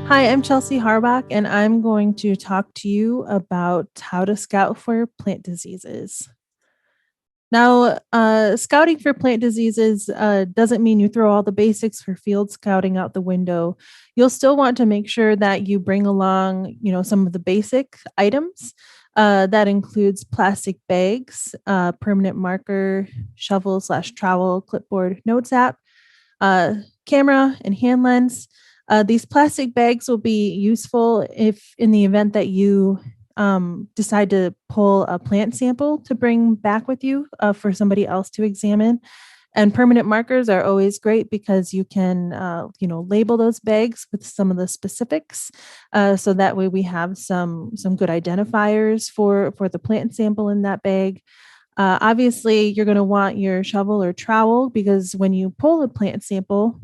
Hi, I'm Chelsea Harbach, and I'm going to talk to you about how to scout for plant diseases. Now, scouting for plant diseases doesn't mean you throw all the basics for field scouting out the window. You'll still want to make sure that you bring along, some of the basic items. That includes plastic bags, permanent marker, shovel slash trowel, clipboard, notes app, uh, camera, and hand lens. These plastic bags will be useful if, in the event that you decide to pull a plant sample to bring back with you for somebody else to examine. And permanent markers are always great because you can, label those bags with some of the specifics, so that way we have some good identifiers for the plant sample in that bag. Obviously, you're going to want your shovel or trowel because when you pull a plant sample,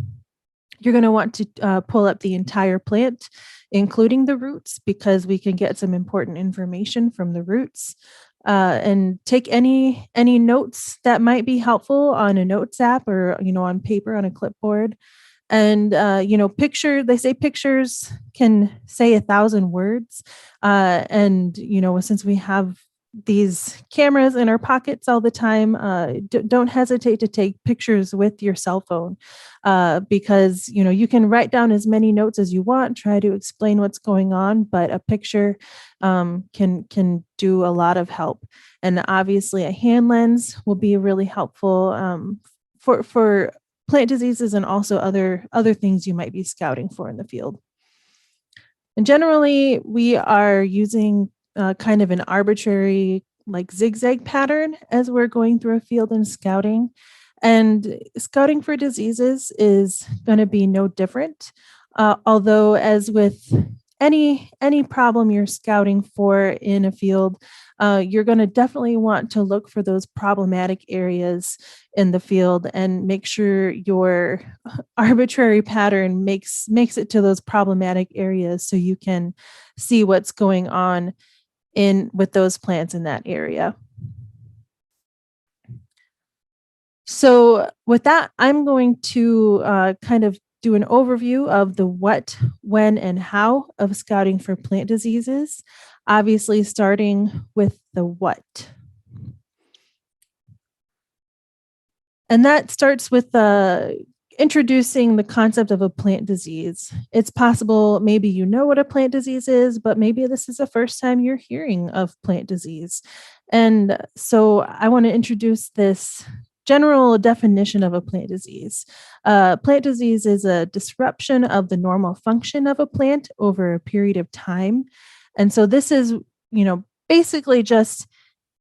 you're going to want to pull up the entire plant, including the roots, because we can get some important information from the roots. And take any notes that might be helpful on a notes app or on paper on a clipboard. And picture they say pictures can say 1,000 words. And since we have these cameras in our pockets all the time, don't hesitate to take pictures with your cell phone, because you can write down as many notes as you want, try to explain what's going on, but a picture can do a lot of help. And obviously, a hand lens will be really helpful for plant diseases and also other things you might be scouting for in the field. And generally, we are using kind of an arbitrary, like zigzag pattern as we're going through a field and scouting. And scouting for diseases is going to be no different. Although, as with any problem you're scouting for in a field, you're going to definitely want to look for those problematic areas in the field and make sure your arbitrary pattern makes it to those problematic areas so you can see what's going on in with those plants in that area. So with that, I'm going to kind of do an overview of the what, when, and how of scouting for plant diseases, obviously starting with the what. And that starts with introducing the concept of a plant disease. It's possible maybe you know what a plant disease is, but maybe this is the first time you're hearing of plant disease. And so I want to introduce this general definition of a plant disease. Plant disease is a disruption of the normal function of a plant over a period of time. And so this is, basically just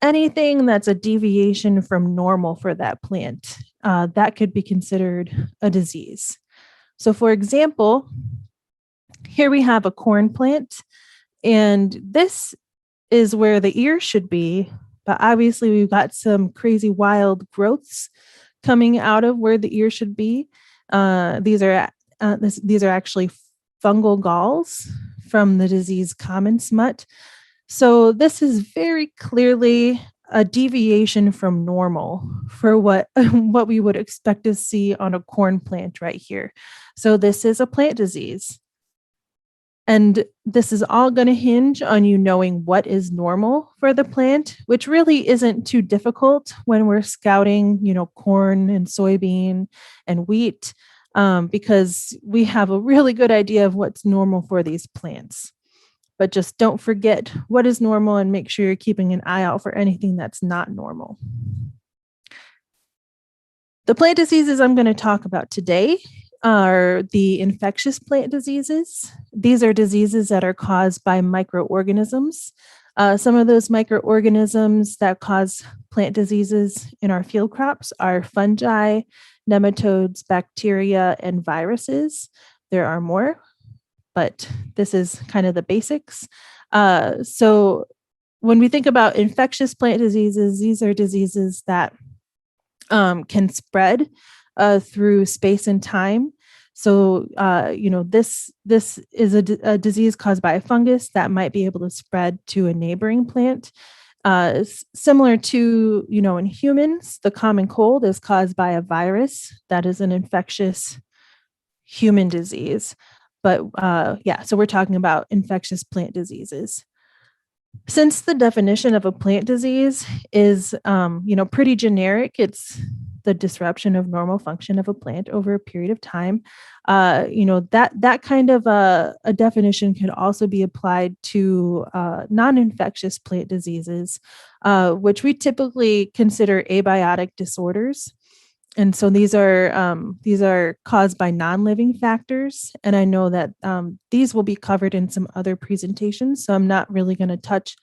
anything that's a deviation from normal for that plant, that could be considered a disease. So, for example, here we have a corn plant, and this is where the ear should be, but obviously we've got some crazy wild growths coming out of where the ear should be. These are actually fungal galls from the disease common smut. So this is very clearly a deviation from normal for what what we would expect to see on a corn plant right here. So this is a plant disease. And this is all going to hinge on you knowing what is normal for the plant, which really isn't too difficult when we're scouting, corn and soybean and wheat, because we have a really good idea of what's normal for these plants. But just don't forget what is normal and make sure you're keeping an eye out for anything that's not normal. The plant diseases I'm going to talk about today are the infectious plant diseases. These are diseases that are caused by microorganisms. Some of those microorganisms that cause plant diseases in our field crops are fungi, nematodes, bacteria, and viruses. There are more, but this is kind of the basics. So when we think about infectious plant diseases, these are diseases that can spread through space and time. So, this is a disease caused by a fungus that might be able to spread to a neighboring plant. Similar to, in humans, the common cold is caused by a virus that is an infectious human disease. But yeah, so we're talking about infectious plant diseases. Since the definition of a plant disease is, pretty generic, it's the disruption of normal function of a plant over a period of time. That kind of a definition can also be applied to non-infectious plant diseases, which we typically consider abiotic disorders. And so these are caused by non-living factors, and I know that these will be covered in some other presentations, so I'm not really going to touch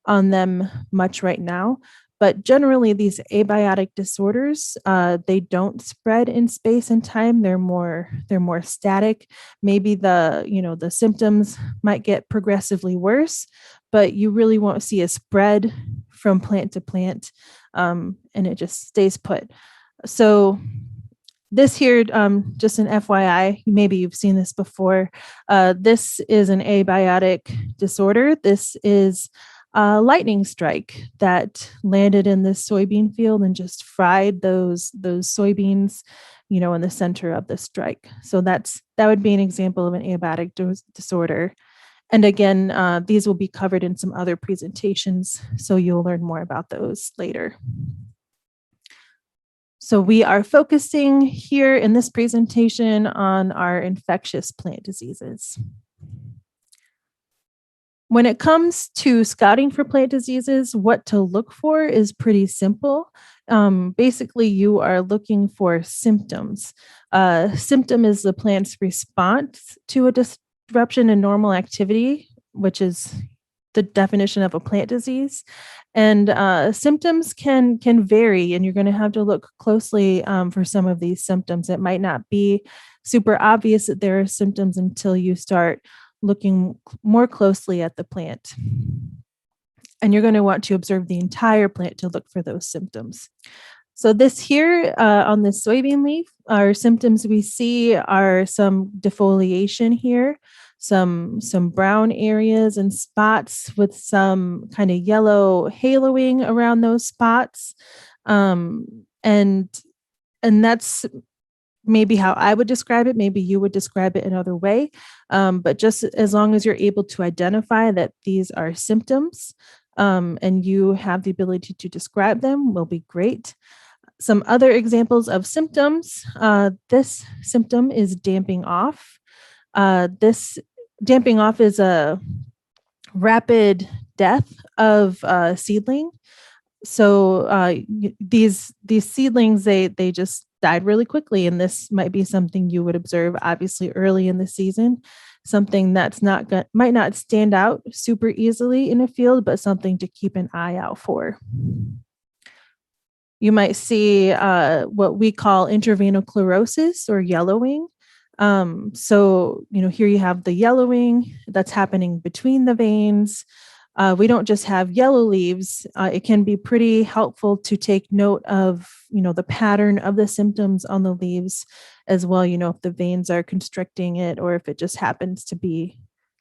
on them much right now. But generally, these abiotic disorders, they don't spread in space and time. They're more static. Maybe the symptoms might get progressively worse, but you really won't see a spread from plant to plant, and it just stays put. So this here, just an FYI, maybe you've seen this before. This is an abiotic disorder. This is a lightning strike that landed in this soybean field and just fried those soybeans, in the center of the strike. So that would be an example of an abiotic disorder. And again, these will be covered in some other presentations, so you'll learn more about those later. So we are focusing here in this presentation on our infectious plant diseases. When it comes to scouting for plant diseases, what to look for is pretty simple. Basically, you are looking for symptoms. Symptom is the plant's response to a disruption in normal activity, which is the definition of a plant disease. And symptoms can vary, and you're going to have to look closely for some of these symptoms. It might not be super obvious that there are symptoms until you start looking more closely at the plant. And you're going to want to observe the entire plant to look for those symptoms. So this here on the soybean leaf, our symptoms we see are some defoliation here, some brown areas and spots with some kind of yellow haloing around those spots. And that's maybe how I would describe it. Maybe you would describe it another way. But just as long as you're able to identify that these are symptoms and you have the ability to describe them, will be great. Some other examples of symptoms. This symptom is damping off. This damping off is a rapid death of a seedling. So these seedlings, they just died really quickly, and this might be something you would observe obviously early in the season, something that's might not stand out super easily in a field, but something to keep an eye out for. You might see what we call intraveinoclerosis or yellowing. So here you have the yellowing that's happening between the veins. We don't just have yellow leaves. It can be pretty helpful to take note of, the pattern of the symptoms on the leaves as well. If the veins are constricting it or if it just happens to be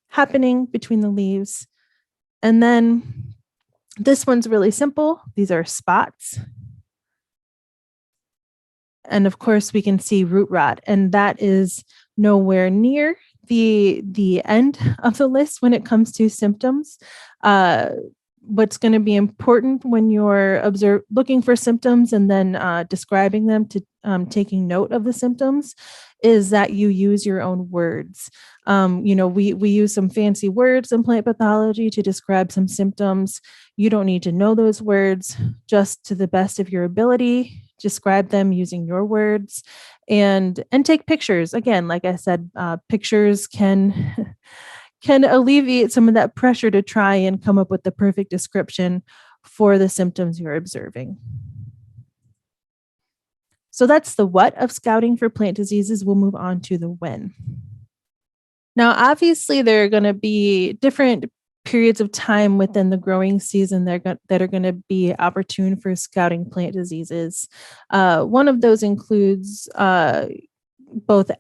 happening between the leaves. And then this one's really simple. These are spots. And of course, we can see root rot, and that is nowhere near the end of the list when it comes to symptoms. What's going to be important when you're looking for symptoms and then describing them, to taking note of the symptoms, is that you use your own words. We use some fancy words in plant pathology to describe some symptoms. You don't need to know those words. Just to the best of your ability, describe them using your words, and take pictures. Again, like I said, pictures can alleviate some of that pressure to try and come up with the perfect description for the symptoms you're observing. So that's the what of scouting for plant diseases. We'll move on to the when. Now, obviously, there are going to be different periods of time within the growing season that are going to be opportune for scouting plant diseases. One of those includes both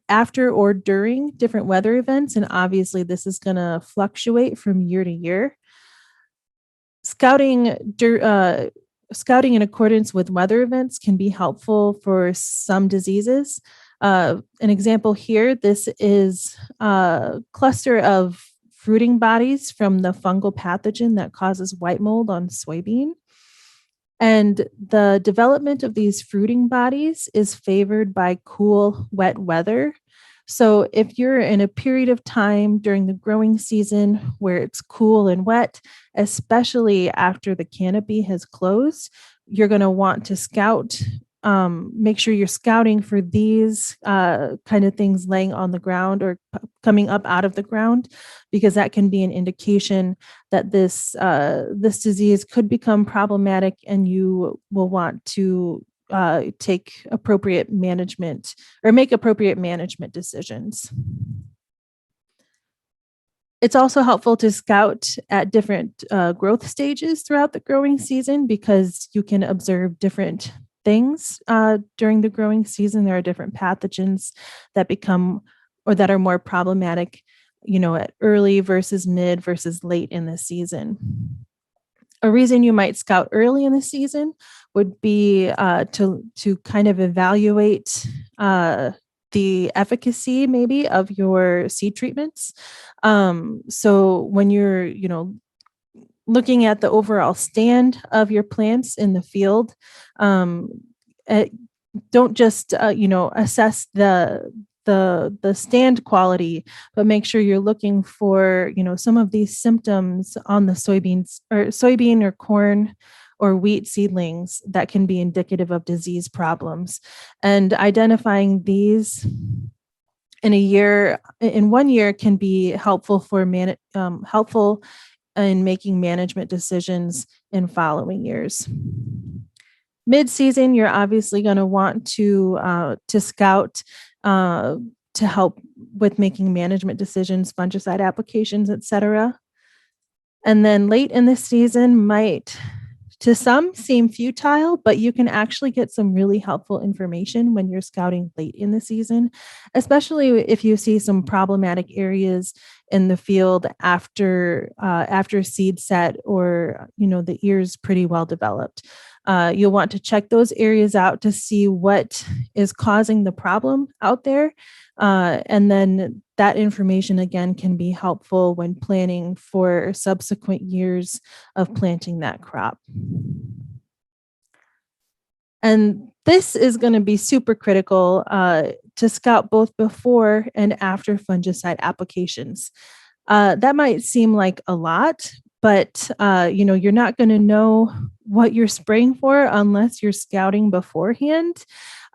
after or during different weather events, and obviously this is going to fluctuate from year to year. Scouting in accordance with weather events can be helpful for some diseases. An example here, this is a cluster of fruiting bodies from the fungal pathogen that causes white mold on soybean. And the development of these fruiting bodies is favored by cool, wet weather. So, if you're in a period of time during the growing season where it's cool and wet, especially after the canopy has closed, you're going to want to scout. Make sure you're scouting for these kind of things laying on the ground or coming up out of the ground, because that can be an indication that this disease could become problematic, and you will want to take appropriate management or make appropriate management decisions. It's also helpful to scout at different growth stages throughout the growing season, because you can observe different things during the growing season. There are different pathogens that become or that are more problematic, at early versus mid versus late in the season. A reason you might scout early in the season would be to kind of evaluate the efficacy maybe of your seed treatments. So when you're looking at the overall stand of your plants in the field, um, don't just assess the stand quality, but make sure you're looking for some of these symptoms on the soybean or corn or wheat seedlings that can be indicative of disease problems, and identifying these in 1 year can be helpful helpful in making management decisions in following years. Mid-season, you're obviously going to want to scout to help with making management decisions, fungicide applications, etc. And then late in the season might, to some, seem futile, but you can actually get some really helpful information when you're scouting late in the season, especially if you see some problematic areas in the field after seed set, or the ear's pretty well developed. You'll want to check those areas out to see what is causing the problem out there. And then that information, again, can be helpful when planning for subsequent years of planting that crop. And this is going to be super critical to scout both before and after fungicide applications. That might seem like a lot, but you're not going to know what you're spraying for unless you're scouting beforehand.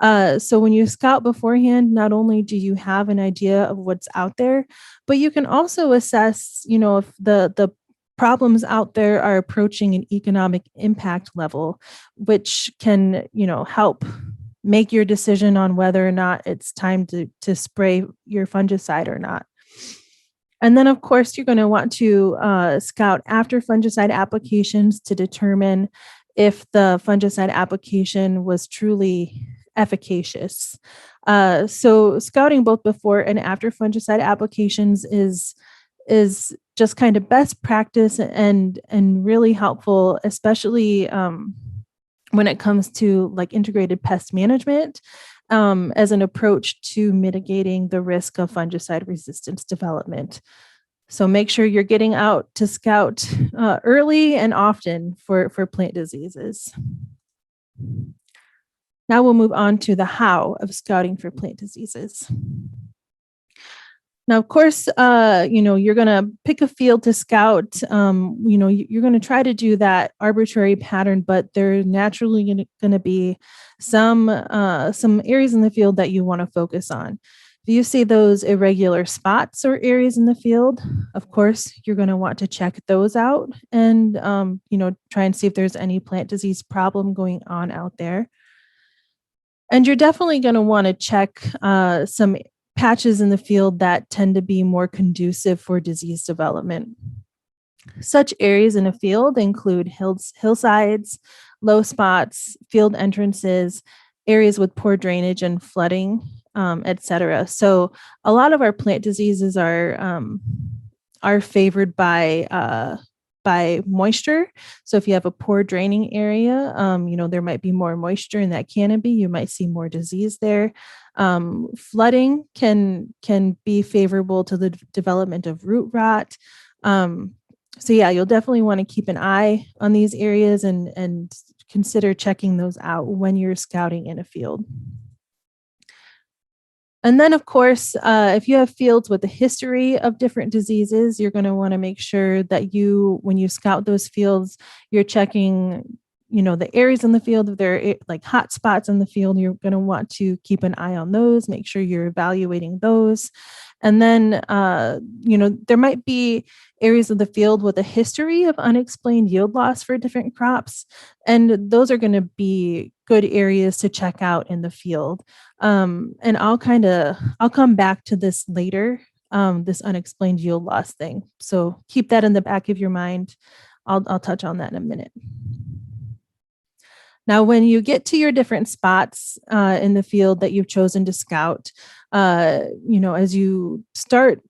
So when you scout beforehand, not only do you have an idea of what's out there, but you can also assess, if the problems out there are approaching an economic impact level, which can, help make your decision on whether or not it's time to spray your fungicide or not. And then, of course, you're going to want to scout after fungicide applications to determine if the fungicide application was truly efficacious. So scouting both before and after fungicide applications is just kind of best practice and really helpful, especially when it comes to like integrated pest management, as an approach to mitigating the risk of fungicide resistance development. So make sure you're getting out to scout early and often for plant diseases. Now we'll move on to the how of scouting for plant diseases. Now, of course, you're going to pick a field to scout. You're going to try to do that arbitrary pattern, but there's naturally going to be some areas in the field that you want to focus on. If you see those irregular spots or areas in the field, of course, you're going to want to check those out and, try and see if there's any plant disease problem going on out there. And you're definitely going to want to check some patches in the field that tend to be more conducive for disease development. Such areas in a field include hillsides, low spots, field entrances, areas with poor drainage and flooding, etc. So a lot of our plant diseases are favored by by moisture. So if you have a poor draining area, there might be more moisture in that canopy. You might see more disease there. Flooding can be favorable to the development of root rot. So yeah, you'll definitely want to keep an eye on these areas and consider checking those out when you're scouting in a field. And then, of course, if you have fields with a history of different diseases, you're going to want to make sure that when you scout those fields, you're checking, the areas in the field. If there are like hot spots in the field, you're going to want to keep an eye on those, make sure you're evaluating those. And then, there might be areas of the field with a history of unexplained yield loss for different crops. And those are going to be good areas to check out in the field. And I'll come back to this later, this unexplained yield loss thing. So keep that in the back of your mind. I'll touch on that in a minute. Now, when you get to your different spots in the field that you've chosen to scout, as you start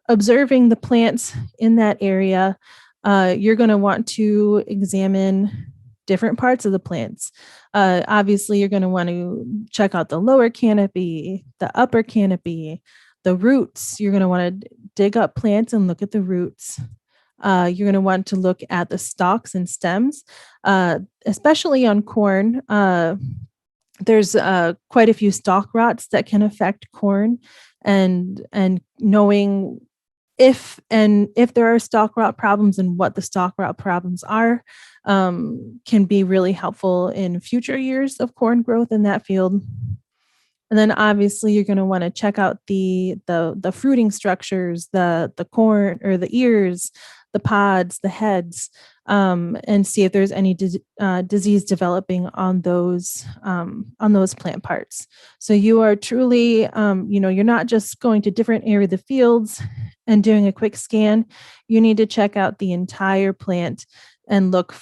observing the plants in that area, you're going to want to examine different parts of the plants. Obviously, you're going to want to check out the lower canopy, the upper canopy, the roots. You're going to want to dig up plants and look at the roots. You're going to want to look at the stalks and stems, especially on corn. There's quite a few stalk rots that can affect corn, and knowing if there are stalk rot problems and what the stalk rot problems are can be really helpful in future years of corn growth in that field. And then obviously you're going to want to check out the fruiting structures, the corn or the ears, the pods, the heads, and see if there's any disease developing on those plant parts. So you are truly, you're not just going to different area of the fields and doing a quick scan. You need to check out the entire plant and look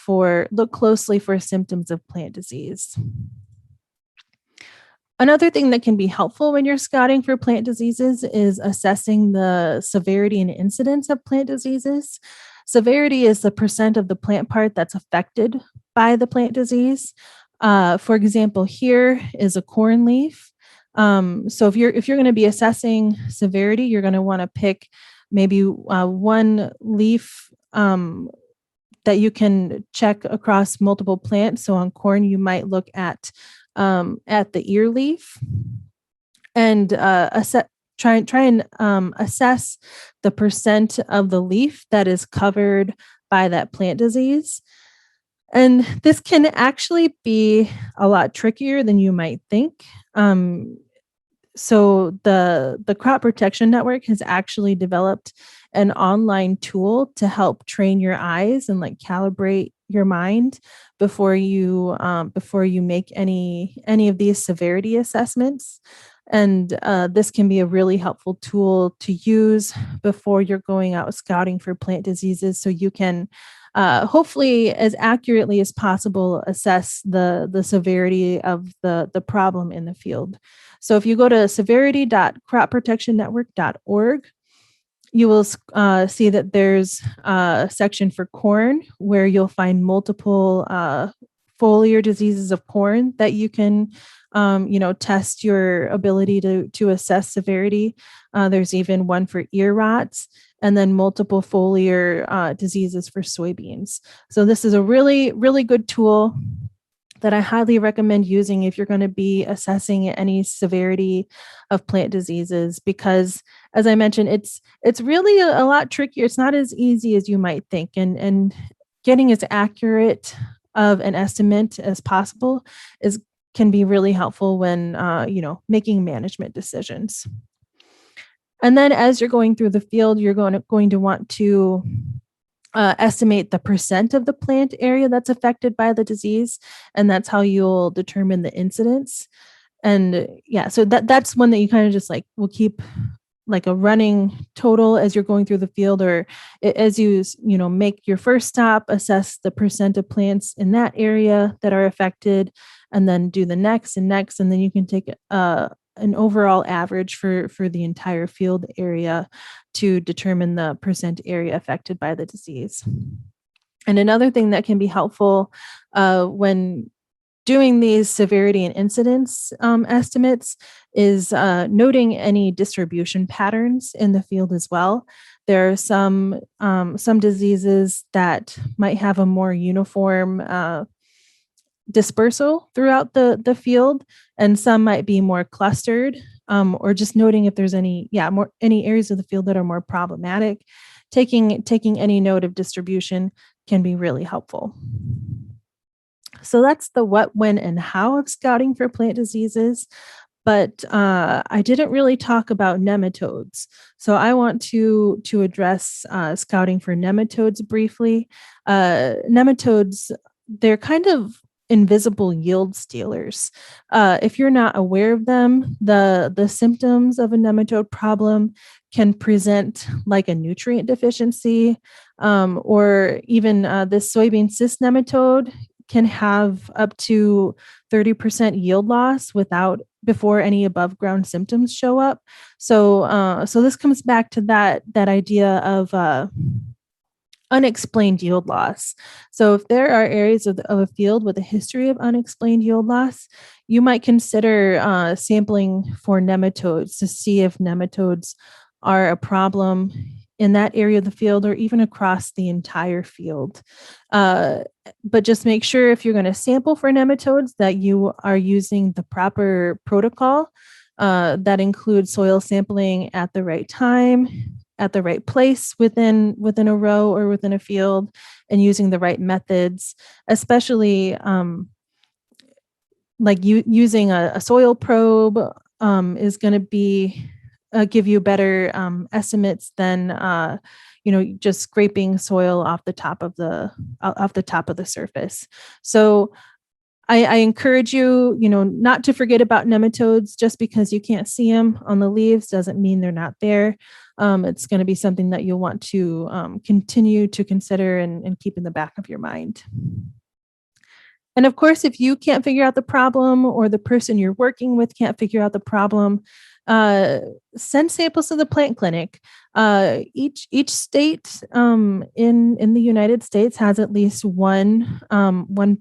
closely for symptoms of plant disease. Another thing that can be helpful when you're scouting for plant diseases is assessing the severity and incidence of plant diseases. Severity is the percent of the plant part that's affected by the plant disease. For example, here is a corn leaf. So if you're going to be assessing severity, you're going to want to pick maybe one leaf that you can check across multiple plants. So on corn, you might look at the ear leaf and try and assess the percent of the leaf that is covered by that plant disease. And this can actually be a lot trickier than you might think. So the Crop Protection Network has actually developed an online tool to help train your eyes and like calibrate your mind before you make any of these severity assessments. And this can be a really helpful tool to use before you're going out scouting for plant diseases, so you can hopefully as accurately as possible assess the severity of the problem in the field. So if you go to severity.cropprotectionnetwork.org, you will see that there's a section for corn where you'll find multiple foliar diseases of corn that you can test your ability to assess severity. There's even one for ear rots, and then multiple foliar diseases for soybeans. So this is a really, really good tool that I highly recommend using if you're going to be assessing any severity of plant diseases, because as I mentioned, it's really a lot trickier. It's not as easy as you might think, and getting as accurate of an estimate as possible can be really helpful when making management decisions. And then as you're going through the field, you're going to want to estimate the percent of the plant area that's affected by the disease, and that's how you'll determine the incidence. And so that's one that you kind of just like will keep like a running total as you're going through the field, or as you make your first stop, assess the percent of plants in that area that are affected, and then do the next, and then you can take an overall average for the entire field area to determine the percent area affected by the disease. And another thing that can be helpful when doing these severity and incidence estimates is noting any distribution patterns in the field as well. There are some diseases that might have a more uniform dispersal throughout the field, and some might be more clustered, or just noting if there's any areas of the field that are more problematic. Taking any note of distribution can be really helpful. So that's the what, when, and how of scouting for plant diseases. But I didn't really talk about nematodes. So I want to address scouting for nematodes briefly. Nematodes, they're kind of invisible yield stealers. If you're not aware of them, the symptoms of a nematode problem can present like a nutrient deficiency, or even this soybean cyst nematode can have up to 30% yield loss before any above ground symptoms show up. So this comes back to that idea of unexplained yield loss. So if there are areas of a field with a history of unexplained yield loss, you might consider sampling for nematodes to see if nematodes are a problem in that area of the field or even across the entire field. But just make sure if you're going to sample for nematodes that you are using the proper protocol that includes soil sampling at the right time, at the right place within a row or within a field, and using the right methods, especially like using a soil probe is going to be give you better estimates than just scraping soil off the top of the surface. So I encourage you, not to forget about nematodes. Just because you can't see them on the leaves doesn't mean they're not there. It's going to be something that you'll want to continue to consider and keep in the back of your mind. And of course, if you can't figure out the problem or the person you're working with can't figure out the problem, send samples to the plant clinic. Each state in the United States has at least one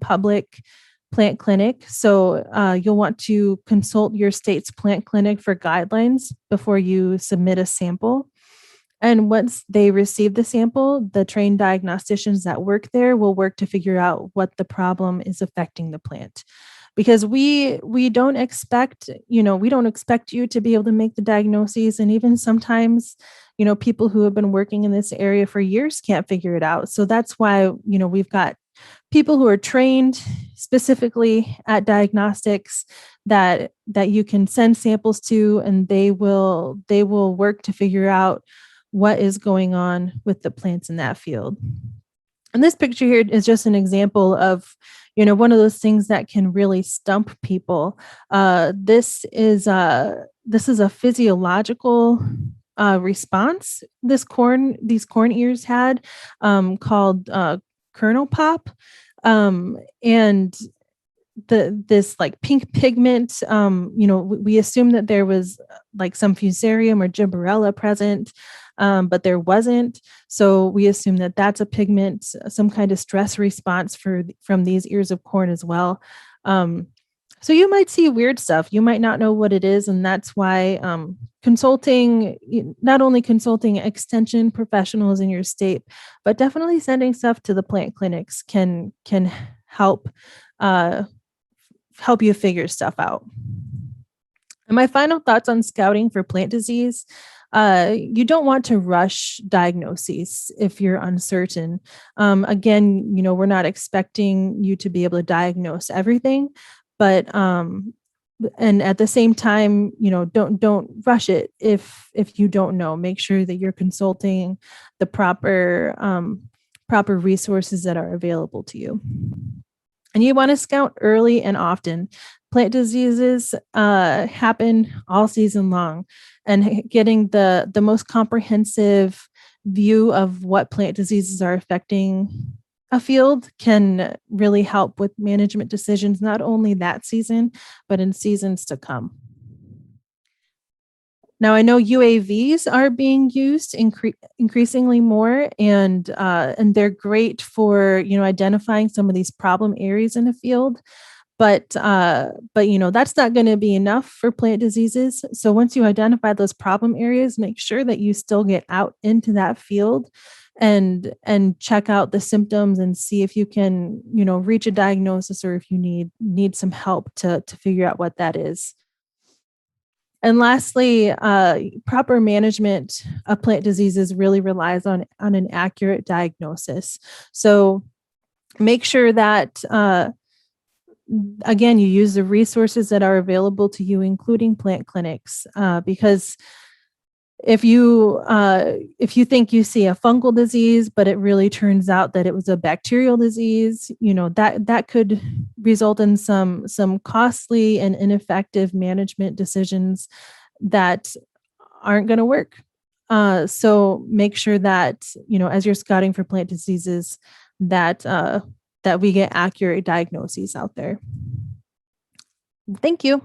public plant clinic. So you'll want to consult your state's plant clinic for guidelines before you submit a sample. And once they receive the sample, the trained diagnosticians that work there will work to figure out what the problem is affecting the plant. Because we don't expect you to be able to make the diagnoses. And even sometimes, people who have been working in this area for years can't figure it out. So that's why, we've got people who are trained specifically at diagnostics that you can send samples to, and they will work to figure out what is going on with the plants in that field. And this picture here is just an example of, one of those things that can really stump people. This is a physiological response these corn ears had, called kernel pop, and this like pink pigment. We assume that there was like some fusarium or gibberella present, but there wasn't. So we assume that that's a pigment, some kind of stress response from these ears of corn as well. So you might see weird stuff. You might not know what it is, and that's why not only consulting extension professionals in your state, but definitely sending stuff to the plant clinics can help you figure stuff out. And my final thoughts on scouting for plant disease: you don't want to rush diagnoses if you're uncertain. Again, we're not expecting you to be able to diagnose everything, but and at the same time, don't rush it if you don't know. Make sure that you're consulting the proper resources that are available to you. And you want to scout early and often. Plant diseases happen all season long, and getting the most comprehensive view of what plant diseases are affecting a field can really help with management decisions, not only that season, but in seasons to come. Now I know UAVs are being used increasingly more, and they're great for identifying some of these problem areas in the field. But that's not going to be enough for plant diseases. So once you identify those problem areas, make sure that you still get out into that field and check out the symptoms and see if you can reach a diagnosis, or if you need some help to figure out what that is. And lastly, proper management of plant diseases really relies on an accurate diagnosis. So make sure that again, you use the resources that are available to you, including plant clinics, because if you think you see a fungal disease, but it really turns out that it was a bacterial disease, that could result in some costly and ineffective management decisions that aren't going to work. So make sure that as you're scouting for plant diseases, that that we get accurate diagnoses out there. Thank you.